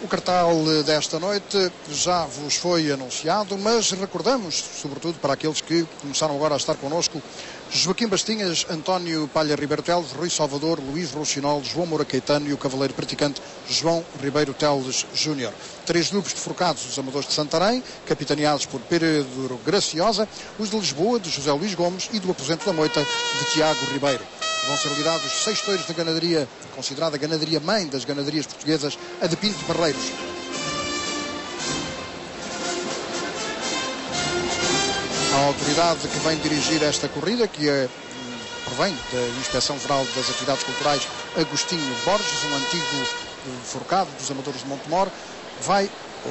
O cartaz desta noite já vos foi anunciado, mas recordamos, sobretudo para aqueles que começaram agora a estar connosco, Joaquim Bastinhas, António Palha Ribeiro Teles, Rui Salvador, Luís Rouxinol, João Moura Caetano e o cavaleiro praticante João Ribeiro Teles Júnior. 3 grupos de forcados, os amadores de Santarém, capitaneados por Pedro Graciosa, os de Lisboa, de José Luís Gomes e do aposento da Moita, de Tiago Ribeiro. Vão ser liderados 6 touros da ganadaria, considerada a ganadaria mãe das ganadarias portuguesas, a de Pinto Barreiros. A autoridade que vem dirigir esta corrida, que provém da Inspeção Geral das Atividades Culturais, Agostinho Borges, um antigo forcado dos amadores de Montemor,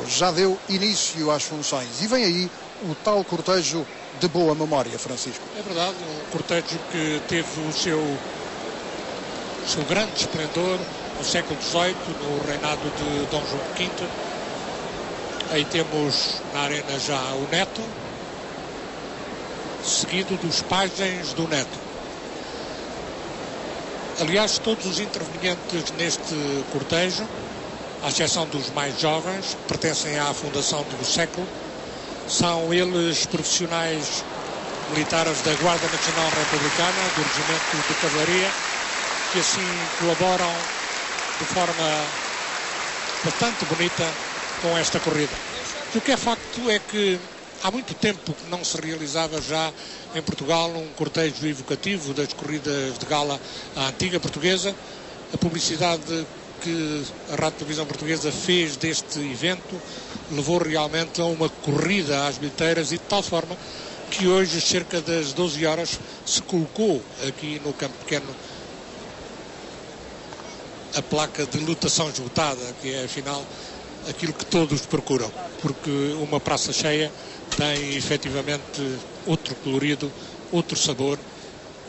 já deu início às funções. E vem aí o tal cortejo de boa memória, Francisco. É verdade, um cortejo que teve o seu grande esplendor no século XVIII, no reinado de Dom João V. Aí temos na arena já o Neto, seguido dos pajens do Neto. Aliás, todos os intervenientes neste cortejo, à exceção dos mais jovens, pertencem à fundação do século. São eles profissionais militares da Guarda Nacional Republicana, do Regimento de Cavalaria, que assim colaboram de forma bastante bonita com esta corrida. E o que é facto é que há muito tempo que não se realizava já em Portugal um cortejo evocativo das corridas de gala à antiga portuguesa. A publicidade que a Rádio Televisão Portuguesa fez deste evento levou realmente a uma corrida às bilheteiras, e de tal forma que hoje, cerca das 12 horas, se colocou aqui no Campo Pequeno a placa de lotação esgotada, que é afinal aquilo que todos procuram, porque uma praça cheia tem efetivamente outro colorido, outro sabor,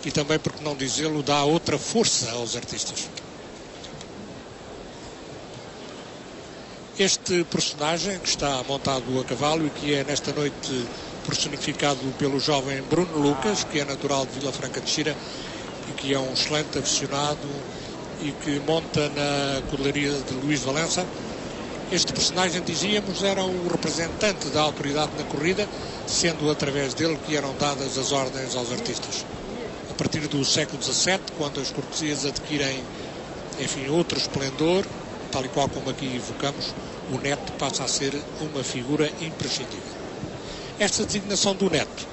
e também, por que não dizê-lo, dá outra força aos artistas. Este personagem que está montado a cavalo e que é nesta noite personificado pelo jovem Bruno Lucas, que é natural de Vila Franca de Xira e que é um excelente aficionado e que monta na cavalaria de Luís Valença. Este personagem, dizíamos, era o representante da autoridade na corrida, sendo através dele que eram dadas as ordens aos artistas. A partir do século XVII, quando as cortesias adquirem, enfim, outro esplendor, tal e qual como aqui evocamos, o Neto passa a ser uma figura imprescindível. Esta designação do Neto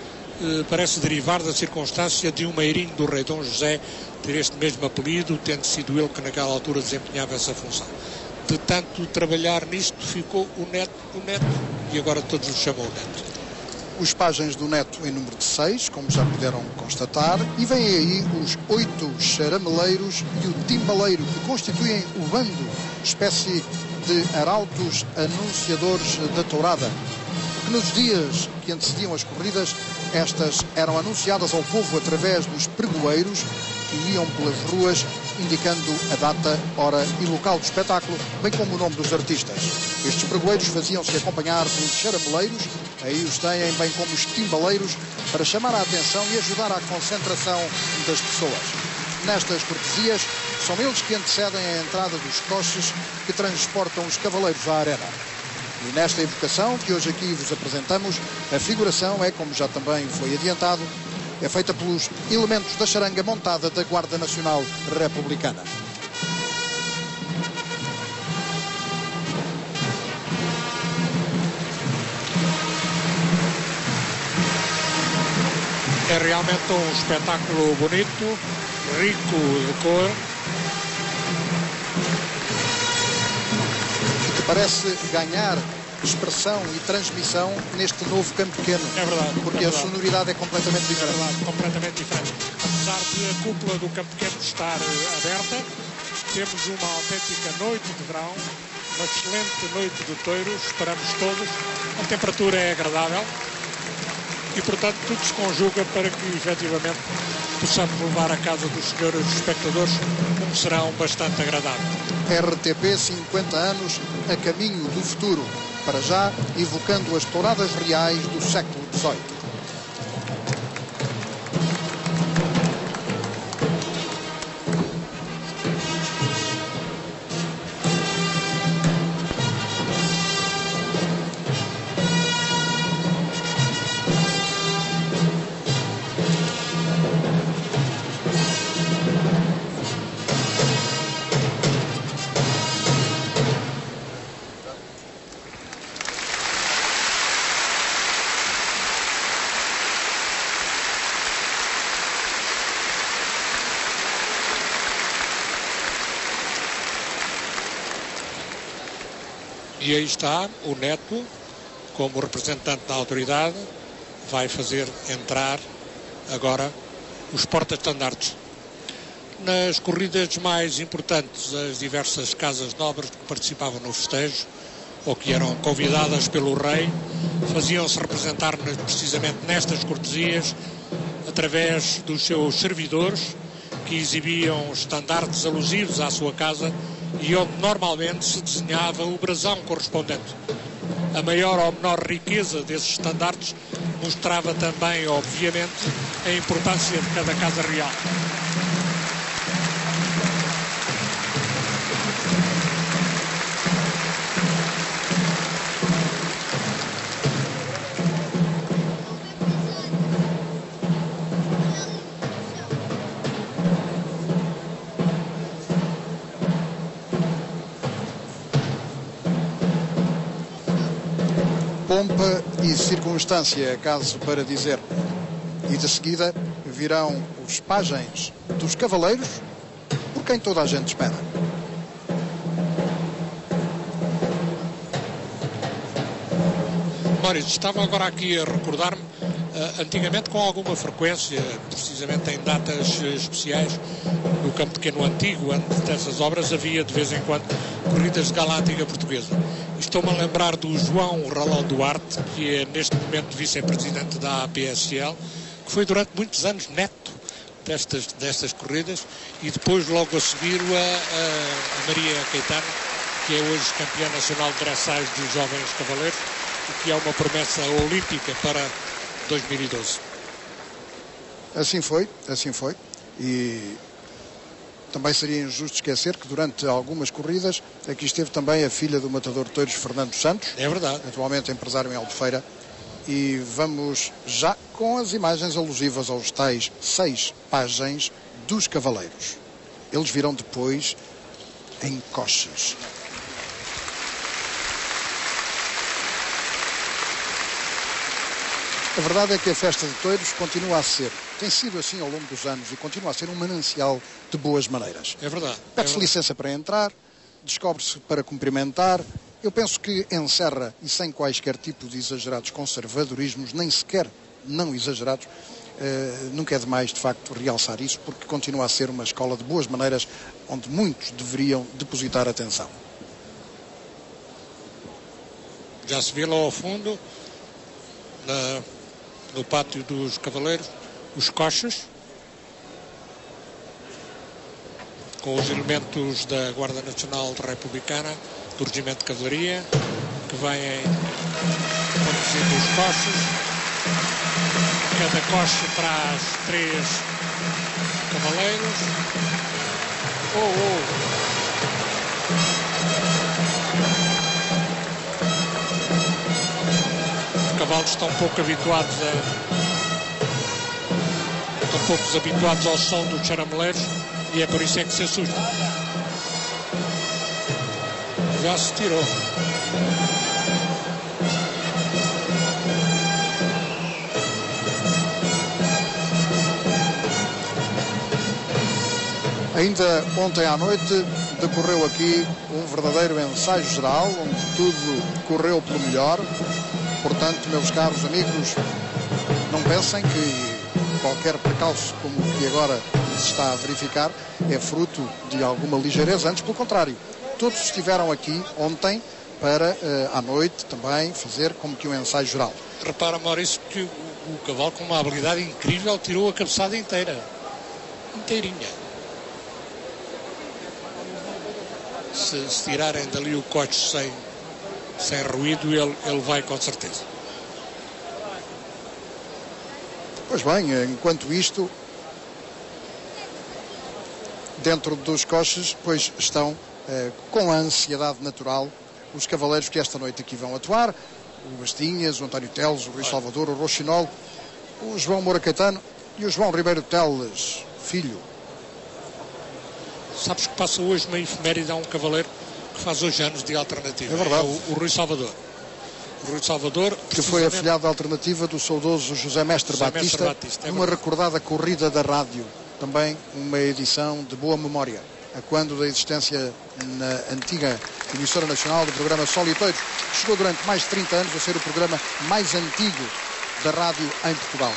parece derivar da circunstância de um meirinho do rei Dom José ter este mesmo apelido, tendo sido ele que naquela altura desempenhava essa função. De tanto trabalhar nisto, ficou o Neto, e agora todos o chamam o Neto. Os pajens do Neto em número de 6, como já puderam constatar, e vêm aí os 8 charameleiros e o timbaleiro, que constituem o bando, espécie de arautos anunciadores da tourada. Que nos dias que antecediam as corridas, estas eram anunciadas ao povo através dos pregoeiros que iam pelas ruas, indicando a data, hora e local do espetáculo, bem como o nome dos artistas. Estes pregoeiros faziam-se acompanhar pelos charameleiros, aí os têm, bem como os timbaleiros, para chamar a atenção e ajudar à concentração das pessoas. Nestas cortesias, são eles que antecedem a entrada dos coches que transportam os cavaleiros à arena. E nesta evocação que hoje aqui vos apresentamos, a figuração é, como já também foi adiantado, é feita pelos elementos da charanga montada da Guarda Nacional Republicana. É realmente um espetáculo bonito, rico de cor. Que parece ganhar expressão e transmissão neste novo Campo Pequeno. É verdade. Porque a sonoridade é completamente diferente. É verdade, completamente diferente. Apesar de a cúpula do Campo Pequeno estar aberta, temos uma autêntica noite de verão, uma excelente noite de touros, esperamos todos. A temperatura é agradável e, portanto, tudo se conjuga para que, efetivamente, possamos levar a casa dos senhores espectadores um serão bastante agradável. RTP 50 anos a caminho do futuro, para já evocando as touradas reais do século XVIII. E aí está o Neto, como representante da autoridade, vai fazer entrar agora os porta-estandartes. Nas corridas mais importantes, as diversas casas nobres que participavam no festejo, ou que eram convidadas pelo rei, faziam-se representar precisamente nestas cortesias, através dos seus servidores, que exibiam estandartes alusivos à sua casa e onde normalmente se desenhava o brasão correspondente. A maior ou menor riqueza desses estandartes mostrava também, obviamente, a importância de cada casa real. Pompa e circunstância, caso para dizer. E de seguida virão os pajens dos cavaleiros, por quem toda a gente espera. Maurício, estava agora aqui a recordar-me, antigamente com alguma frequência, precisamente em datas especiais, no Campo Pequeno Antigo, antes dessas obras, havia de vez em quando corridas de galáctica portuguesa. Estou-me a lembrar do João Ralão Duarte, que é neste momento vice-presidente da APSL, que foi durante muitos anos neto destas corridas, e depois logo a seguir a Maria Caetano, que é hoje campeã nacional de dressage dos jovens cavaleiros, e que é uma promessa olímpica para 2012. Assim foi. E também seria injusto esquecer que durante algumas corridas aqui esteve também a filha do matador de touros, Fernando Santos. É verdade. Atualmente empresário em Albufeira. E vamos já com as imagens alusivas aos tais 6 pajens dos cavaleiros. Eles virão depois em coches. A verdade é que a festa de touros continua a ser, tem sido assim ao longo dos anos e continua a ser um manancial de boas maneiras. É verdade. Pede-se licença para entrar, descobre-se para cumprimentar. Eu penso que encerra, e sem quaisquer tipo de exagerados conservadorismos, nem sequer não exagerados, nunca é demais, de facto, realçar isso, porque continua a ser uma escola de boas maneiras onde muitos deveriam depositar atenção. Já se vê lá ao fundo, no pátio dos cavaleiros, os coches, com os elementos da Guarda Nacional Republicana, do Regimento de Cavalaria, que vêm conduzindo os coches. Cada coche traz 3 cavaleiros. Os cavalos estão pouco habituados ao som dos charameleiros e é por isso é que se assustam. Já se tirou. Ainda ontem à noite decorreu aqui um verdadeiro ensaio geral, onde tudo correu pelo melhor. Portanto, meus caros amigos, não pensem que qualquer precalço como o que agora se está a verificar é fruto de alguma ligeireza, antes pelo contrário. Todos estiveram aqui ontem para, à noite, também fazer como que um ensaio geral. Repara, Maurício, que o cavalo, com uma habilidade incrível, tirou a cabeçada inteira. Inteirinha. Se tirarem dali o coche sem ruído, ele vai com certeza. Pois bem, enquanto isto, dentro dos coches, pois estão com a ansiedade natural os cavaleiros que esta noite aqui vão atuar, o Bastinhas, o António Teles, o Rui Salvador, o Rochinol, o João Moura Caetano e o João Ribeiro Teles, filho. Sabes que passa hoje uma efeméride a um cavaleiro que faz hoje anos de alternativa. É verdade. O Rui Salvador. O Rui Salvador, que foi afilhado da alternativa do saudoso José Mestre Batista, é numa recordada corrida da rádio. Também uma edição de boa memória. a quando da existência na antiga emissora nacional do programa Sol e Touros. Chegou durante mais de 30 anos a ser o programa mais antigo da rádio em Portugal.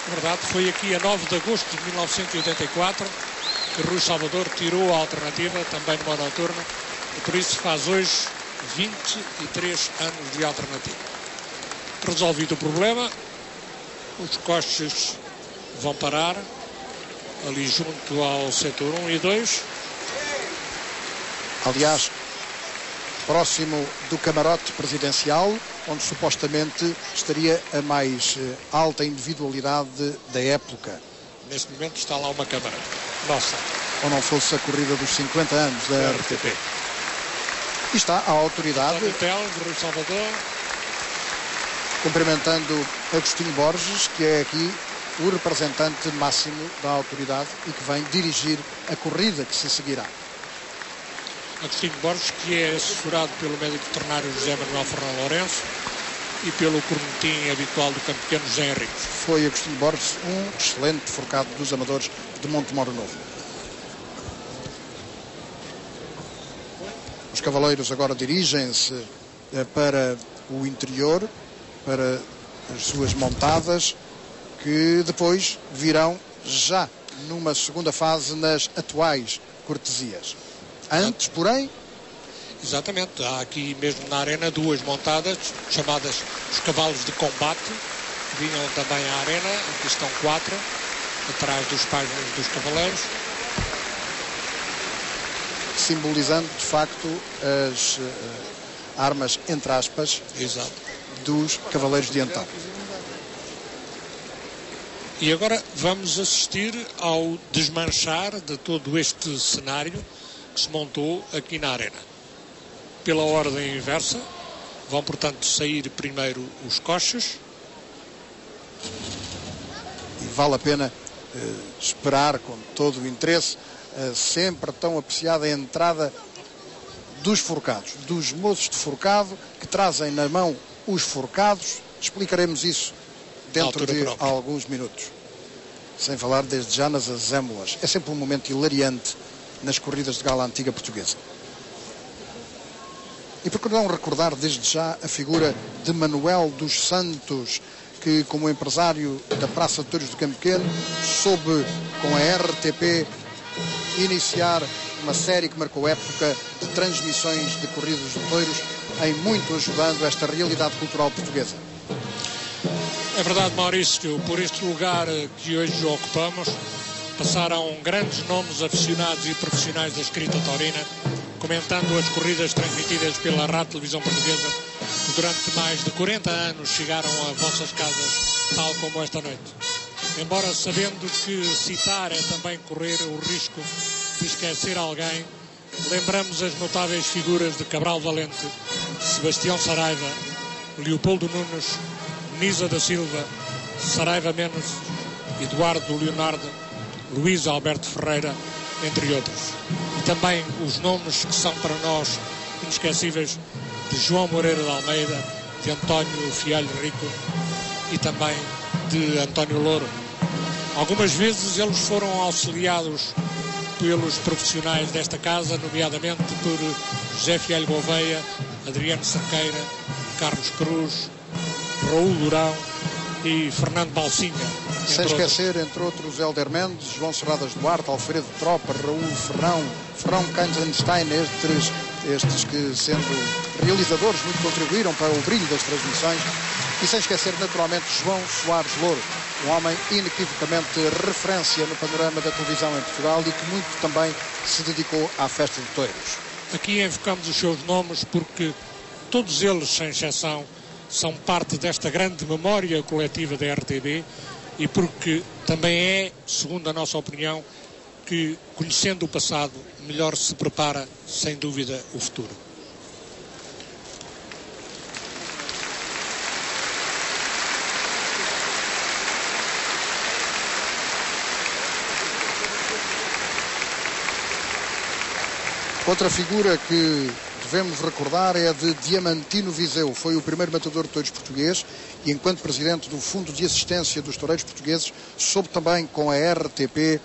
É verdade, foi aqui a 9 de agosto de 1984 que Rui Salvador tirou a alternativa, também numa noturna, e por isso faz hoje 23 anos de alternativa. Resolvido o problema, os coches vão parar ali junto ao setor 1 e 2. Aliás, próximo do camarote presidencial, onde supostamente estaria a mais alta individualidade da época. Neste momento está lá uma câmara nossa. Ou não fosse a corrida dos 50 anos da RTP. E está a autoridade, de Rui Salvador, cumprimentando Agostinho Borges, que é aqui o representante máximo da autoridade e que vem dirigir a corrida que se seguirá. Agostinho Borges, que é assessorado pelo médico veterinário José Manuel Ferrão Lourenço e pelo cornetim habitual do campo pequeno José Henrique. Foi Agostinho Borges um excelente forcado dos amadores de Montemoro Novo. Os cavaleiros agora dirigem-se para o interior, para as suas montadas, que depois virão já numa segunda fase nas atuais cortesias. Antes, porém... Exatamente, há aqui mesmo na arena duas montadas, chamadas os cavalos de combate, que vinham também à arena, aqui estão 4, atrás dos páginas dos cavaleiros. Simbolizando, de facto, as armas, entre aspas, exato, dos cavaleiros de então. E agora vamos assistir ao desmanchar de todo este cenário que se montou aqui na arena. Pela ordem inversa, vão, portanto, sair primeiro os coches. E vale a pena esperar com todo o interesse sempre tão apreciada entrada dos forcados, dos moços de forcado, que trazem na mão os forcados. Explicaremos isso dentro de alguns minutos. Sem falar desde já nas azémolas. É sempre um momento hilariante nas corridas de gala antiga portuguesa. E por que não recordar desde já a figura de Manuel dos Santos, que como empresário da Praça de Touros do Campo Pequeno soube com a RTP iniciar uma série que marcou época de transmissões de corridas de touros, em muito ajudando esta realidade cultural portuguesa. É verdade, Maurício, por este lugar que hoje ocupamos passaram grandes nomes aficionados e profissionais da escrita taurina, comentando as corridas transmitidas pela Rádio Televisão Portuguesa, que durante mais de 40 anos chegaram a vossas casas, tal como esta noite. Embora sabendo que citar é também correr o risco de esquecer alguém, lembramos as notáveis figuras de Cabral Valente, Sebastião Saraiva, Leopoldo Nunes, Nisa da Silva, Saraiva Menes, Eduardo Leonardo, Luís Alberto Ferreira, entre outros. E também os nomes que são para nós inesquecíveis de João Moreira de Almeida, de António Fialho Rico e também de António Louro. Algumas vezes eles foram auxiliados pelos profissionais desta casa, nomeadamente por José Fialho Gouveia, Adriano Cerqueira, Carlos Cruz, Raul Durão e Fernando Balsinha. Sem esquecer, entre outros, Hélder Mendes, João Serradas Duarte, Alfredo Tropa, Raul Ferrão Kanzenstein, estes que, sendo realizadores, muito contribuíram para o brilho das transmissões. E sem esquecer, naturalmente, João Soares Louro, um homem inequivocamente referência no panorama da televisão em Portugal e que muito também se dedicou à festa de touros. Aqui invocamos os seus nomes porque todos eles, sem exceção, são parte desta grande memória coletiva da RTP e porque também é, segundo a nossa opinião, que, conhecendo o passado, melhor se prepara, sem dúvida, o futuro. Outra figura que devemos recordar é a de Diamantino Viseu. Foi o primeiro matador de touros português e, enquanto presidente do Fundo de Assistência dos Toureiros Portugueses, soube também com a RTP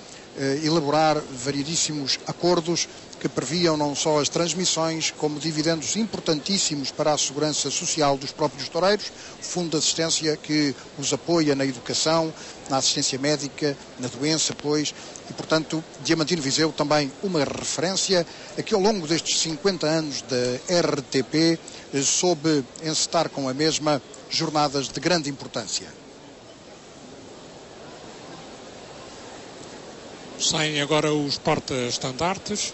elaborar variedíssimos acordos que previam não só as transmissões, como dividendos importantíssimos para a segurança social dos próprios toureiros, fundo de assistência que os apoia na educação, na assistência médica, na doença, pois, e, portanto, Diamantino Viseu também uma referência a que ao longo destes 50 anos da RTP soube encetar com a mesma jornadas de grande importância. Saem agora os porta-estandartes,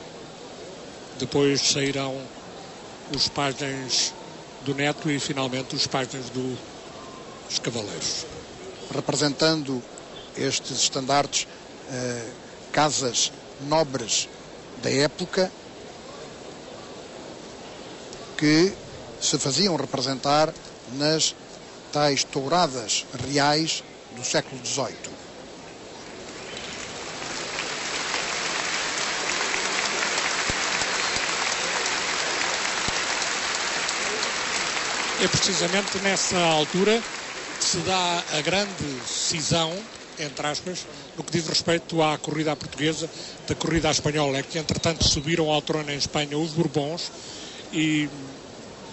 depois sairão os pajens do Neto e finalmente os pajens dos cavaleiros. Representando estes estandartes, casas nobres da época que se faziam representar nas tais touradas reais do século XVIII. É precisamente nessa altura que se dá a grande cisão, entre aspas, no que diz respeito à corrida à portuguesa, da corrida à espanhola. É que, entretanto, subiram ao trono em Espanha os Bourbons e,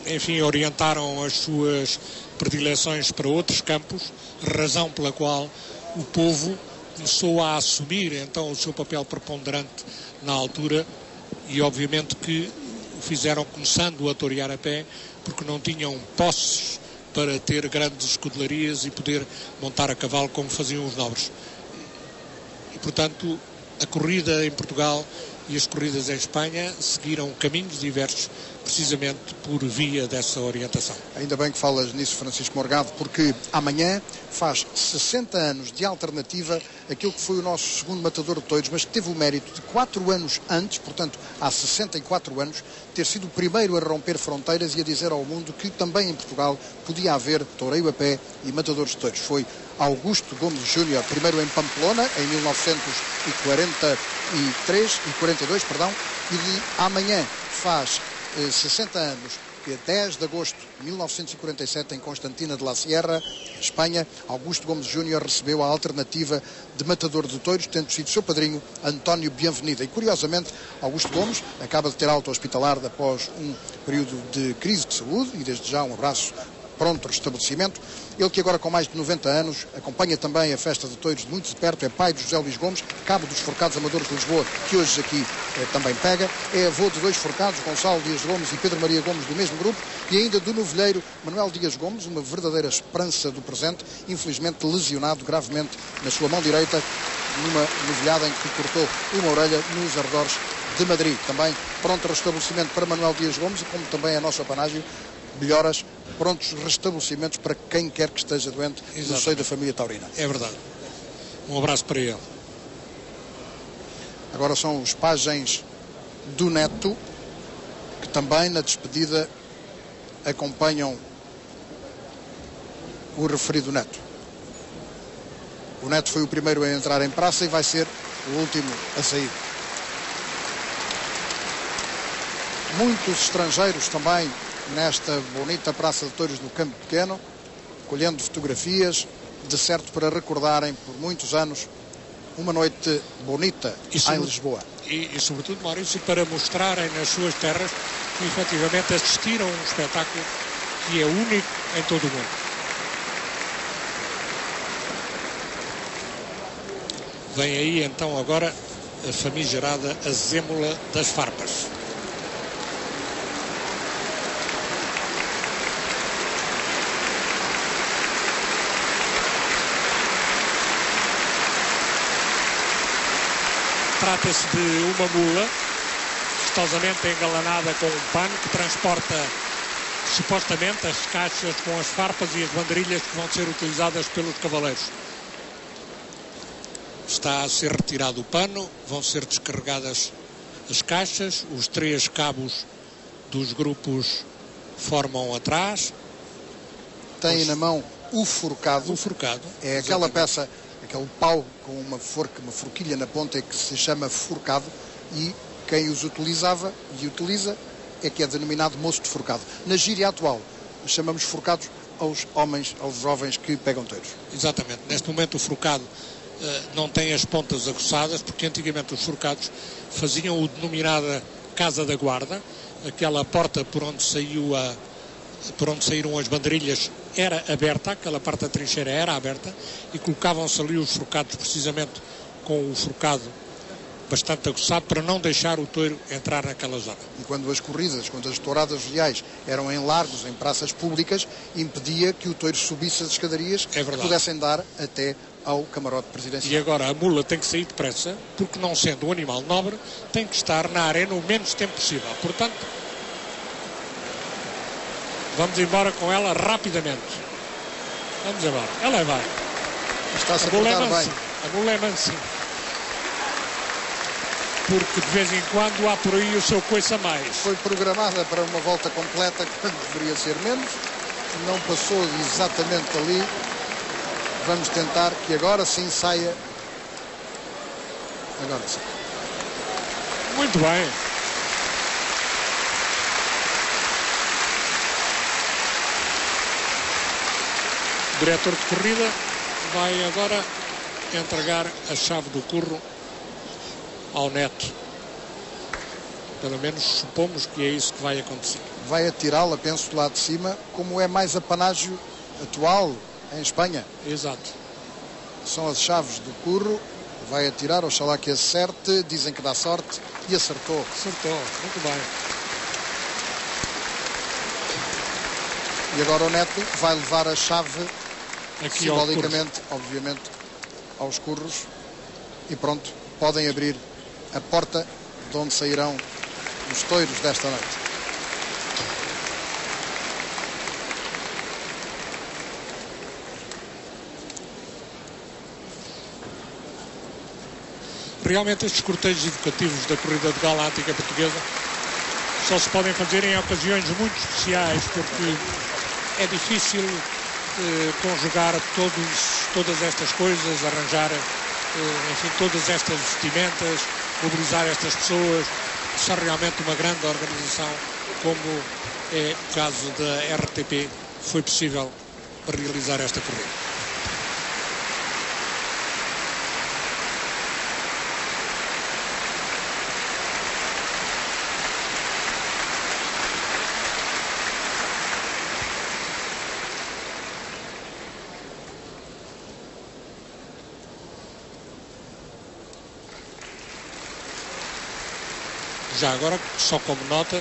enfim, orientaram as suas predileções para outros campos, razão pela qual o povo começou a assumir, então, o seu papel preponderante na altura e, obviamente, que o fizeram começando a torear a pé, porque não tinham posses para ter grandes escudelarias e poder montar a cavalo como faziam os nobres. E, portanto, a corrida em Portugal e as corridas em Espanha seguiram caminhos diversos, precisamente por via dessa orientação. Ainda bem que falas nisso, Francisco Morgado, porque amanhã faz 60 anos de alternativa aquilo que foi o nosso segundo matador de touros, mas que teve o mérito de 4 anos antes, portanto há 64 anos, ter sido o primeiro a romper fronteiras e a dizer ao mundo que também em Portugal podia haver toureio a pé e matadores de touros. Foi Augusto Gomes Júnior, primeiro em Pamplona, em 1942, e de amanhã faz 60 anos, que é 10 de agosto de 1947, em Constantina de la Sierra, Espanha, Augusto Gomes Júnior recebeu a alternativa de matador de touros, tendo sido seu padrinho António Bienvenida. E, curiosamente, Augusto Gomes acaba de ter alta hospitalar após um período de crise de saúde, e desde já um abraço, pronto restabelecimento. Ele que agora com mais de 90 anos acompanha também a festa de touros de muito de perto, é pai de José Luís Gomes, cabo dos Forcados Amadores de Lisboa, que hoje aqui também pega, é avô de 2 forcados, Gonçalo Dias Gomes e Pedro Maria Gomes, do mesmo grupo, e ainda do novilheiro Manuel Dias Gomes, uma verdadeira esperança do presente, infelizmente lesionado gravemente na sua mão direita, numa novilhada em que cortou uma orelha nos arredores de Madrid. Também pronto restabelecimento para Manuel Dias Gomes, e como também a nossa apanágio, melhoras, prontos restabelecimentos para quem quer que esteja doente. Exatamente. No seio da família taurina. É verdade. Um abraço para ele. Agora são os pajens do Neto, que também na despedida acompanham o referido Neto. O Neto foi o primeiro a entrar em praça e vai ser o último a sair. Muitos estrangeiros também nesta bonita Praça de Touros do Campo Pequeno, colhendo fotografias, de certo para recordarem por muitos anos uma noite bonita em Lisboa. E sobretudo, Maurício, para mostrarem nas suas terras que efetivamente assistiram a um espetáculo que é único em todo o mundo. Vem aí então agora a famigerada azêmula das farpas. Trata-se de uma mula vistosamente engalanada com um pano que transporta supostamente as caixas com as farpas e as banderilhas que vão ser utilizadas pelos cavaleiros. Está a ser retirado o pano, vão ser descarregadas as caixas, os 3 cabos dos grupos formam atrás. Tem na mão o forcado. O forcado. É aquela peça, aquele pau com uma forca, uma forquilha na ponta, que se chama forcado, e quem os utilizava e utiliza é que é denominado moço de forcado. Na gíria atual, chamamos forcados aos homens, aos jovens que pegam touros. Exatamente. Neste momento o forcado não tem as pontas aguçadas, porque antigamente os forcados faziam o denominada Casa da Guarda, aquela porta por onde saíram as banderilhas era aberta, aquela parte da trincheira era aberta, e colocavam-se ali os forcados precisamente com o forcado bastante aguçado para não deixar o touro entrar naquela zona. E quando as touradas reais eram em largos, em praças públicas, impedia que o touro subisse as escadarias que pudessem dar até ao camarote presidencial. E agora a mula tem que sair depressa, porque não sendo um animal nobre, tem que estar na arena o menos tempo possível. Portanto, vamos embora com ela rapidamente. Vamos embora. Ela vai. Está-se a portar bem. A mula é mansinha. Porque de vez em quando há por aí o seu coice a mais. Foi programada para uma volta completa, quando deveria ser menos. Não passou exatamente ali. Vamos tentar que agora sim saia. Agora sim. Muito bem. O diretor de corrida vai agora entregar a chave do curro ao neto. Pelo menos supomos que é isso que vai acontecer. Vai atirá-la, penso, lá de cima, como é mais apanágio atual em Espanha. Exato. São as chaves do curro. Vai atirar, oxalá que acerte. Dizem que dá sorte. E acertou. Acertou, muito bem. E agora o neto vai levar a chave aqui simbolicamente, obviamente, aos curros. E pronto, podem abrir a porta de onde sairão os touros desta noite. Realmente estes cortejos educativos da corrida de gala antiga portuguesa só se podem fazer em ocasiões muito especiais, porque é difícil conjugar todas estas coisas, arranjar enfim, todas estas vestimentas, mobilizar estas pessoas. Só realmente uma grande organização, como é o caso da RTP, foi possível realizar esta corrida. Já agora, só como nota,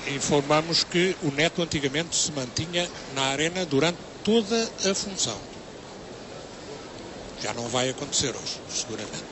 informamos que o neto antigamente se mantinha na arena durante toda a função. Já não vai acontecer hoje, seguramente.